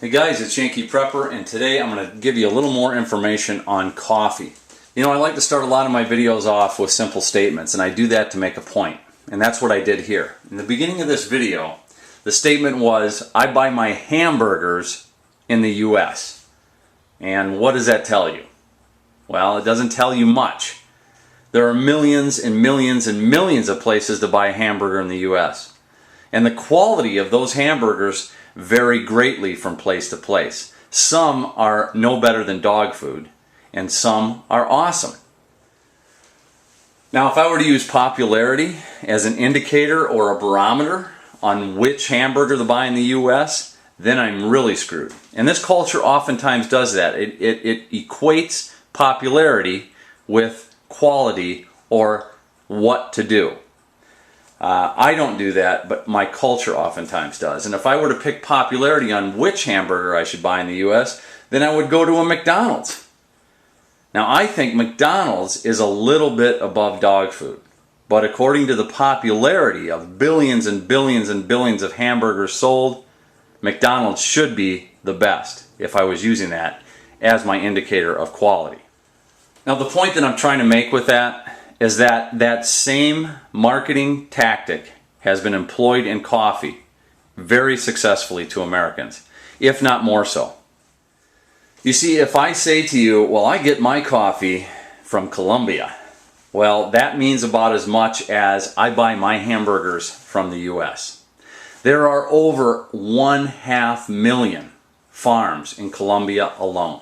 Hey guys, it's Yankee Prepper, and today I'm going to give you a little more information on coffee. You know, I like to start a lot of my videos off with simple statements, and I do that to make a point. And that's what I did here. In the beginning of this video, the statement was, I buy my hamburgers in the US. And what does that tell you? Well, it doesn't tell you much. There are millions and millions and millions of places to buy a hamburger in the US. And the quality of those hamburgers vary greatly from place to place. Some are no better than dog food, and some are awesome. Now, if I were to use popularity as an indicator or a barometer on which hamburger to buy in the US, then I'm really screwed. And this culture oftentimes does that. It equates popularity with quality or what to do. I don't do that, but my culture oftentimes does. And if I were to pick popularity on which hamburger I should buy in the US, then I would go to a McDonald's. Now, I think McDonald's is a little bit above dog food. But according to the popularity of billions and billions and billions of hamburgers sold, McDonald's should be the best if I was using that as my indicator of quality. Now, the point that I'm trying to make with that is that that same marketing tactic has been employed in coffee very successfully to Americans, if not more so. You see, if I say to you, well, I get my coffee from Colombia, well, that means about as much as I buy my hamburgers from the US. There are over 500,000 farms in Colombia alone.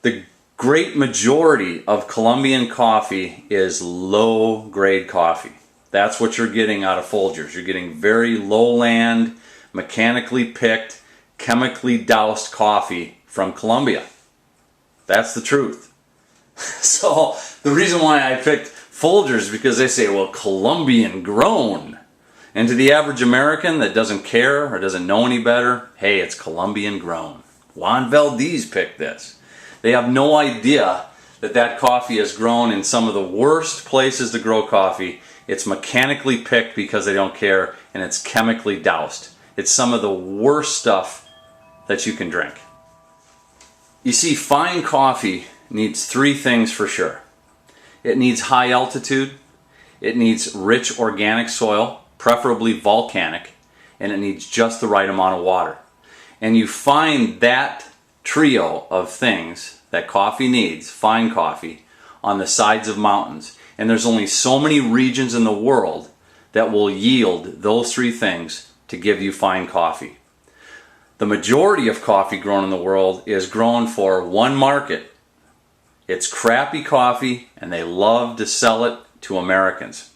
The great majority of Colombian coffee is low-grade coffee. That's what you're getting out of Folgers. You're getting very lowland, mechanically picked, chemically doused coffee from Colombia. That's the truth. So the reason why I picked Folgers is because they say, well, Colombian grown. And to the average American that doesn't care or doesn't know any better, hey, it's Colombian grown. Juan Valdez picked this. They have no idea that that coffee is grown in some of the worst places to grow coffee. It's mechanically picked because they don't care, and it's chemically doused. It's some of the worst stuff that you can drink. You see, fine coffee needs three things for sure. It needs high altitude, it needs rich organic soil, preferably volcanic, and it needs just the right amount of water. And you find that trio of things that coffee needs, fine coffee, on the sides of mountains. And there's only so many regions in the world that will yield those three things to give you fine coffee. The majority of coffee grown in the world is grown for one market. It's crappy coffee, and they love to sell it to Americans.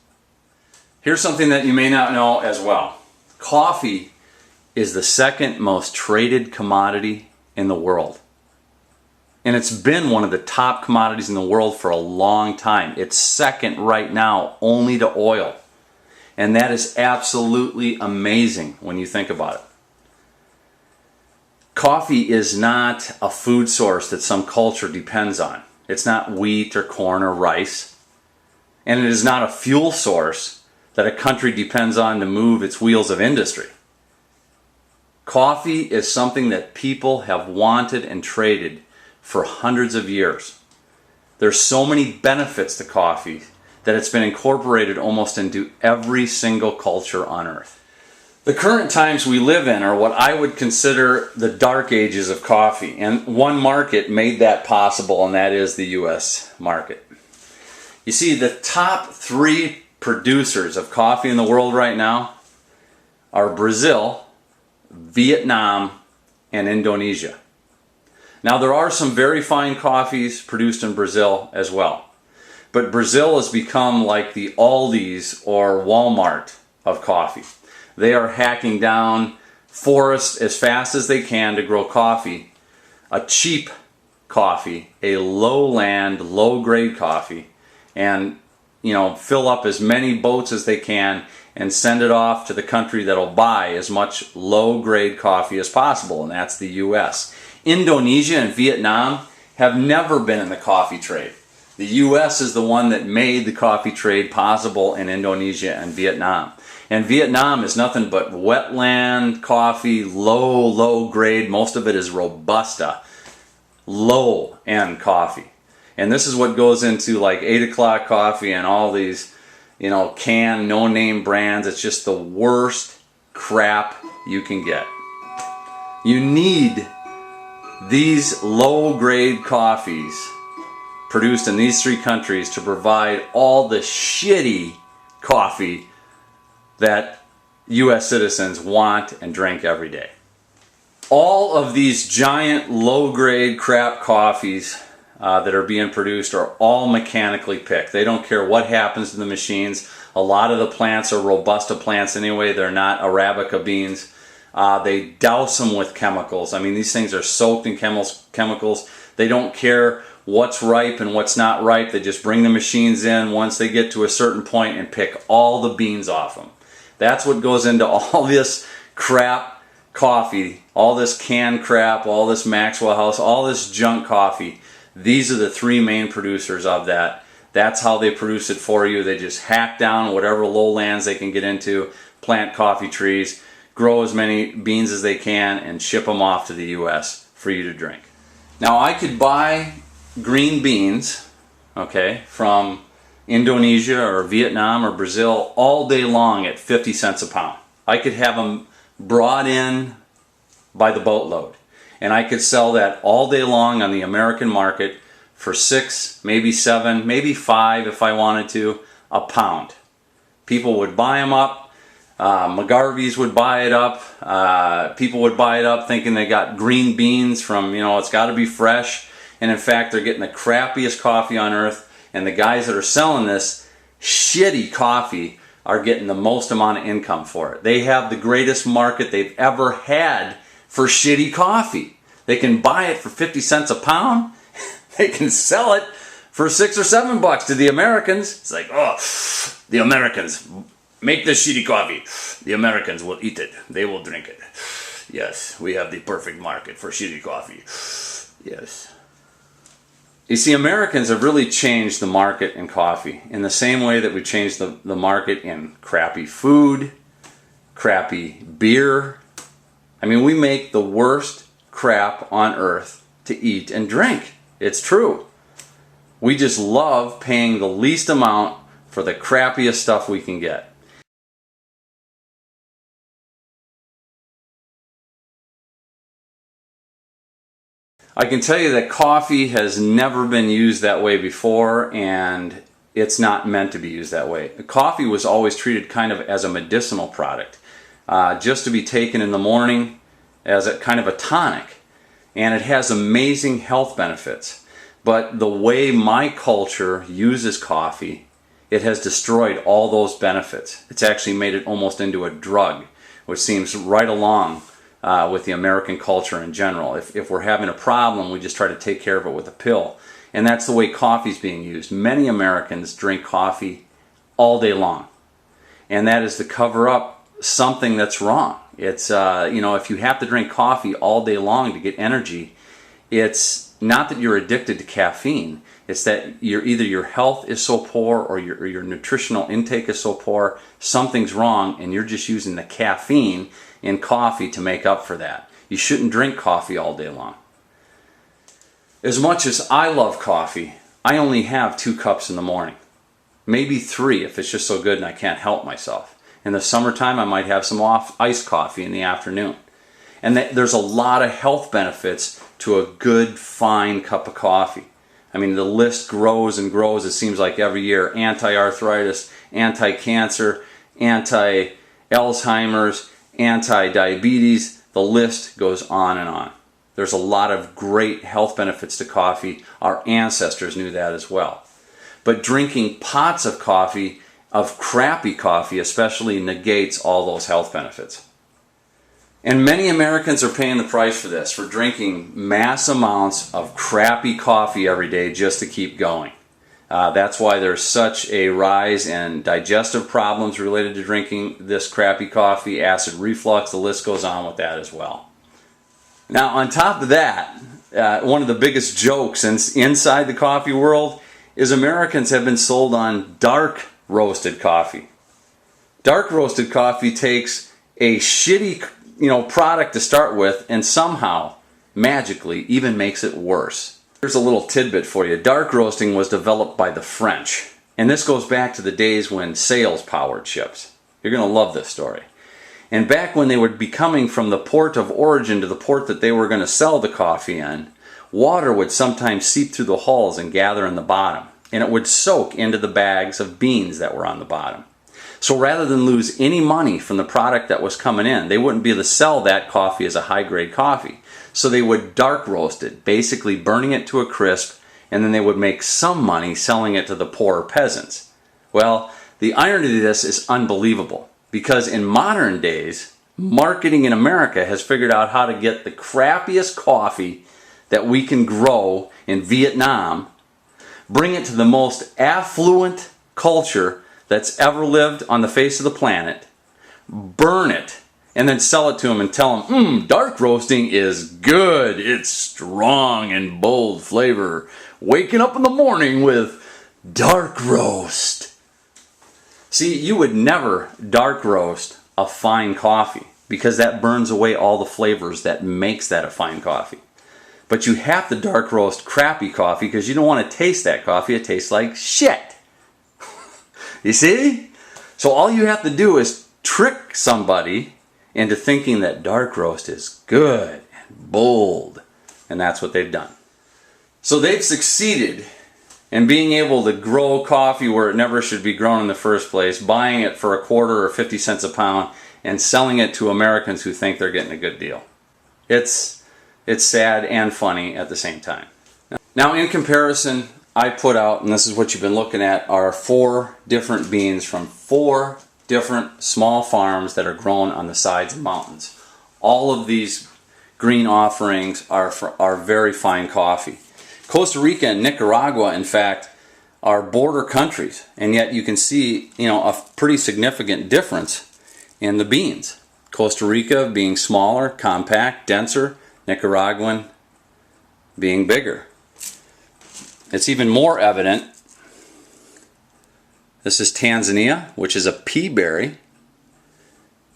Here's something that you may not know as well. Coffee is the second most traded commodity in the world. And it's been one of the top commodities in the world for a long time. It's second right now only to oil. And that is absolutely amazing when you think about it. Coffee is not a food source that some culture depends on. It's not wheat or corn or rice. And it is not a fuel source that a country depends on to move its wheels of industry. Coffee is something that people have wanted and traded for hundreds of years. There's so many benefits to coffee that it's been incorporated almost into every single culture on earth. The current times we live in are what I would consider the dark ages of coffee, and one market made that possible, and that is the US market. You see, the top three producers of coffee in the world right now are Brazil, Vietnam, and Indonesia. Now, there are some very fine coffees produced in Brazil as well. But Brazil has become like the Aldi's or Walmart of coffee. They are hacking down forests as fast as they can to grow coffee, a cheap coffee, a lowland, low-grade coffee, and fill up as many boats as they can and send it off to the country that'll buy as much low-grade coffee as possible, and that's the US. Indonesia and Vietnam have never been in the coffee trade. The US is the one that made the coffee trade possible in Indonesia and Vietnam. And Vietnam is nothing but wetland coffee, low grade. Most of it is Robusta, low end coffee. And this is what goes into like 8 o'clock coffee and all these, canned, no name brands. It's just the worst crap you can get. You need these low grade coffees produced in these 3 countries to provide all the shitty coffee that US citizens want and drink every day. All of these giant low grade crap coffees that are being produced are all mechanically picked. They don't care what happens to the machines. A lot of the plants are Robusta plants anyway. They're not Arabica beans. They douse them with chemicals. I mean, these things are soaked in chemicals. They don't care what's ripe and what's not ripe. They just bring the machines in once they get to a certain point and pick all the beans off them. That's what goes into all this crap coffee, all this canned crap, all this Maxwell House, all this junk coffee. These are the 3 main producers of that. That's how they produce it for you. They just hack down whatever lowlands they can get into, plant coffee trees, grow as many beans as they can, and ship them off to the US for you to drink. Now, I could buy green beans, okay, from Indonesia or Vietnam or Brazil all day long at 50 cents a pound. I could have them brought in by the boatload, and I could sell that all day long on the American market for 6, maybe 7, maybe 5 if I wanted to, a pound. People would buy them up. McGarvey's would buy it up. People would buy it up thinking they got green beans from, it's got to be fresh. And in fact, they're getting the crappiest coffee on earth. And the guys that are selling this shitty coffee are getting the most amount of income for it. They have the greatest market they've ever had for shitty coffee. They can buy it for 50 cents a pound. They can sell it for $6 or $7 to the Americans. It's like, oh, the Americans make this shitty coffee. The Americans will eat it. They will drink it. Yes, we have the perfect market for shitty coffee. Yes. You see, Americans have really changed the market in coffee in the same way that we changed the market in crappy food, crappy beer. I mean, we make the worst crap on earth to eat and drink. It's true. We just love paying the least amount for the crappiest stuff we can get. I can tell you that coffee has never been used that way before, and it's not meant to be used that way. Coffee was always treated kind of as a medicinal product, just to be taken in the morning as a kind of a tonic, and it has amazing health benefits. But the way my culture uses coffee, it has destroyed all those benefits. It's actually made it almost into a drug, which seems right along with the American culture in general. If we're having a problem, we just try to take care of it with a pill. And that's the way coffee is being used. Many Americans drink coffee all day long. And that is to cover up something that's wrong. It's, if you have to drink coffee all day long to get energy, it's not that you're addicted to caffeine. It's that either your health is so poor or your nutritional intake is so poor, something's wrong, and you're just using the caffeine in coffee to make up for that. You shouldn't drink coffee all day long. As much as I love coffee, I only have 2 cups in the morning. Maybe 3 if it's just so good and I can't help myself. In the summertime, I might have some iced coffee in the afternoon. And there's a lot of health benefits to a good, fine cup of coffee. I mean, the list grows and grows, it seems like every year. Anti-arthritis, anti-cancer, anti-Alzheimer's, anti-diabetes. The list goes on and on. There's a lot of great health benefits to coffee. Our ancestors knew that as well. But drinking pots of coffee, of crappy coffee especially, negates all those health benefits. And many Americans are paying the price for this, for drinking mass amounts of crappy coffee every day just to keep going. That's why there's such a rise in digestive problems related to drinking this crappy coffee, acid reflux, the list goes on with that as well. Now, on top of that, one of the biggest jokes inside the coffee world is Americans have been sold on dark roasted coffee. Dark roasted coffee takes a shitty, product to start with and somehow, magically, even makes it worse. Here's a little tidbit for you. Dark roasting was developed by the French, and this goes back to the days when sails powered ships. You're going to love this story. And back when they would be coming from the port of origin to the port that they were going to sell the coffee in, water would sometimes seep through the hulls and gather in the bottom, and it would soak into the bags of beans that were on the bottom. So rather than lose any money from the product that was coming in, they wouldn't be able to sell that coffee as a high-grade coffee. So they would dark roast it, basically burning it to a crisp, and then they would make some money selling it to the poorer peasants. Well, the irony of this is unbelievable, because in modern days, marketing in America has figured out how to get the crappiest coffee that we can grow in Vietnam, bring it to the most affluent culture that's ever lived on the face of the planet, burn it, and then sell it to them and tell them, dark roasting is good. It's strong and bold flavor. Waking up in the morning with dark roast. See, you would never dark roast a fine coffee because that burns away all the flavors that makes that a fine coffee. But you have to dark roast crappy coffee because you don't want to taste that coffee. It tastes like shit. You see? So all you have to do is trick somebody into thinking that dark roast is good and bold. And that's what they've done. So they've succeeded in being able to grow coffee where it never should be grown in the first place, buying it for a quarter or 50 cents a pound, and selling it to Americans who think they're getting a good deal. It's sad and funny at the same time. Now, in comparison, I put out, and this is what you've been looking at, are 4 different beans from 4 different small farms that are grown on the sides of mountains. All of these green offerings are very fine coffee. Costa Rica and Nicaragua, in fact, are border countries, and yet you can see, a pretty significant difference in the beans. Costa Rica being smaller, compact, denser, Nicaraguan being bigger. It's even more evident. This is Tanzania, which is a pea berry,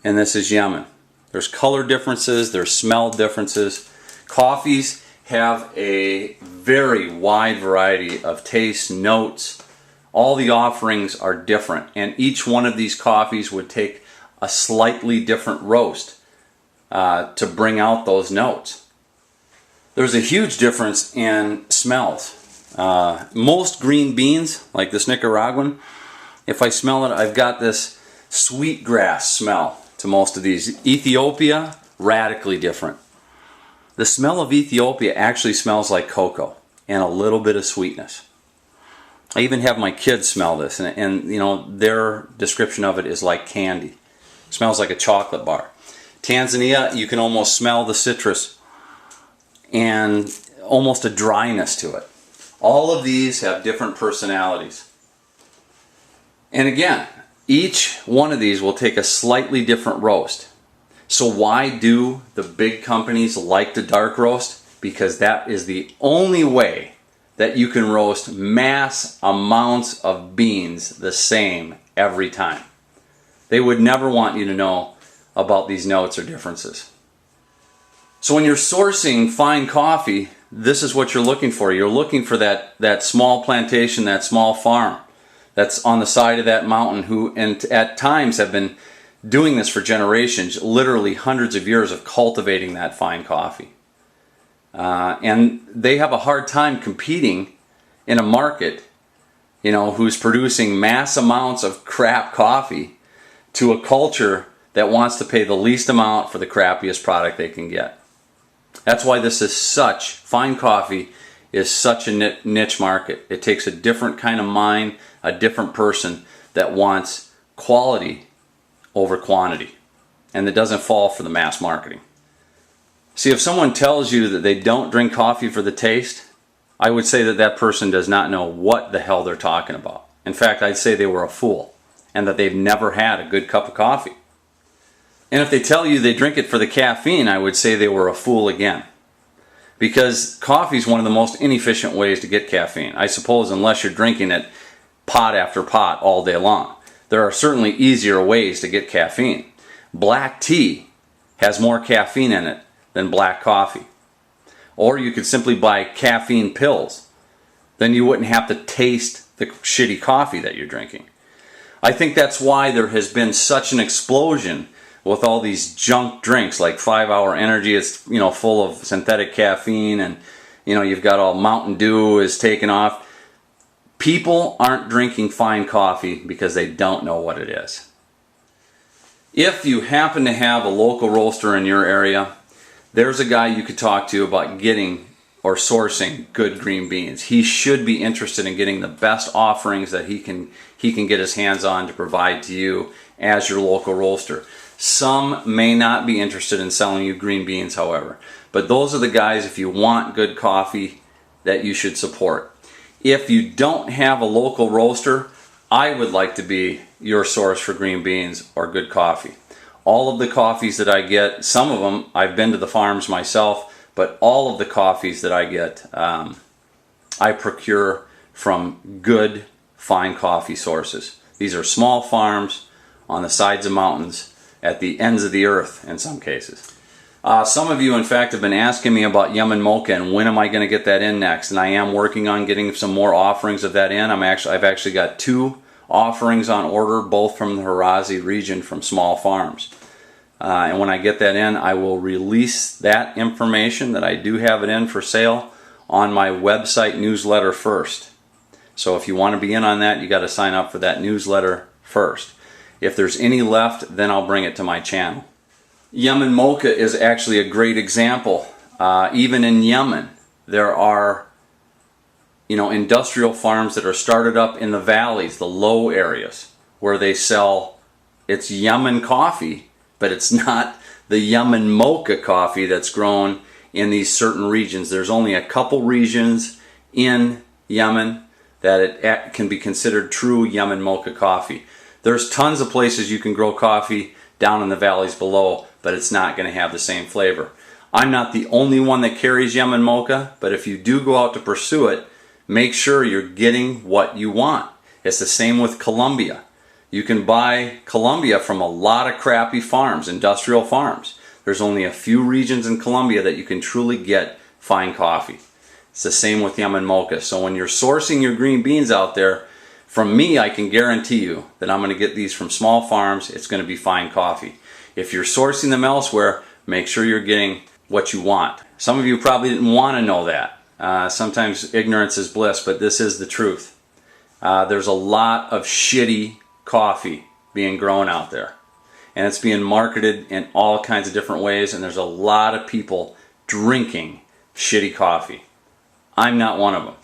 and this is Yemen. There's color differences, there's smell differences. Coffees have a very wide variety of tastes, notes. All the offerings are different, and each one of these coffees would take a slightly different roast to bring out those notes. There's a huge difference in smells. Most green beans, like this Nicaraguan, if I smell it, I've got this sweet grass smell to most of these. Ethiopia, radically different. The smell of Ethiopia actually smells like cocoa and a little bit of sweetness. I even have my kids smell this, and their description of it is like candy. It smells like a chocolate bar. Tanzania, you can almost smell the citrus and almost a dryness to it. All of these have different personalities. And again, each one of these will take a slightly different roast. So why do the big companies like to dark roast? Because that is the only way that you can roast mass amounts of beans the same every time. They would never want you to know about these notes or differences. So when you're sourcing fine coffee, this is what you're looking for. You're looking for that small plantation, that small farm that's on the side of that mountain who, and at times, have been doing this for generations, literally hundreds of years of cultivating that fine coffee. And they have a hard time competing in a market, who's producing mass amounts of crap coffee to a culture that wants to pay the least amount for the crappiest product they can get. That's why fine coffee is such a niche market. It takes a different kind of mind, a different person that wants quality over quantity, and that doesn't fall for the mass marketing. See, if someone tells you that they don't drink coffee for the taste, I would say that person does not know what the hell they're talking about. In fact, I'd say they were a fool, and that they've never had a good cup of coffee. And if they tell you they drink it for the caffeine, I would say they were a fool again. Because coffee is one of the most inefficient ways to get caffeine. I suppose unless you're drinking it pot after pot all day long. There are certainly easier ways to get caffeine. Black tea has more caffeine in it than black coffee. Or you could simply buy caffeine pills. Then you wouldn't have to taste the shitty coffee that you're drinking. I think that's why there has been such an explosion with all these junk drinks like 5 Hour Energy. It's full of synthetic caffeine, and you've got all Mountain Dew is taken off. People aren't drinking fine coffee because they don't know what it is. If you happen to have a local roaster in your area, there's a guy you could talk to about getting or sourcing good green beans. He should be interested in getting the best offerings that he can get his hands on to provide to you as your local roaster. Some may not be interested in selling you green beans, however, but those are the guys, if you want good coffee, that you should support. If you don't have a local roaster, I would like to be your source for green beans or good coffee. All of the coffees that I get, some of them, I've been to the farms myself, but all of the coffees that I get, I procure from good, fine coffee sources. These are small farms on the sides of mountains, at the ends of the earth in some cases. Some of you, in fact, have been asking me about Yemen Mocha and when am I going to get that in next, and I am working on getting some more offerings of that in. I've actually got 2 offerings on order, both from the Hirazi region from small farms. And when I get that in, I will release that information that I do have it in for sale on my website newsletter first. So if you want to be in on that, you got to sign up for that newsletter first. If there's any left, then I'll bring it to my channel. Yemen Mocha is actually a great example. Even in Yemen, there are industrial farms that are started up in the valleys, the low areas, where they sell, it's Yemen coffee, but it's not the Yemen Mocha coffee that's grown in these certain regions. There's only a couple regions in Yemen that it can be considered true Yemen Mocha coffee. There's tons of places you can grow coffee down in the valleys below, but it's not going to have the same flavor. I'm not the only one that carries Yemen Mocha, but if you do go out to pursue it, make sure you're getting what you want. It's the same with Colombia. You can buy Colombia from a lot of crappy farms, industrial farms. There's only a few regions in Colombia that you can truly get fine coffee. It's the same with Yemen Mocha. So when you're sourcing your green beans out there, from me, I can guarantee you that I'm going to get these from small farms. It's going to be fine coffee. If you're sourcing them elsewhere, make sure you're getting what you want. Some of you probably didn't want to know that. Sometimes ignorance is bliss, but this is the truth. There's a lot of shitty coffee being grown out there, and it's being marketed in all kinds of different ways, and there's a lot of people drinking shitty coffee. I'm not one of them.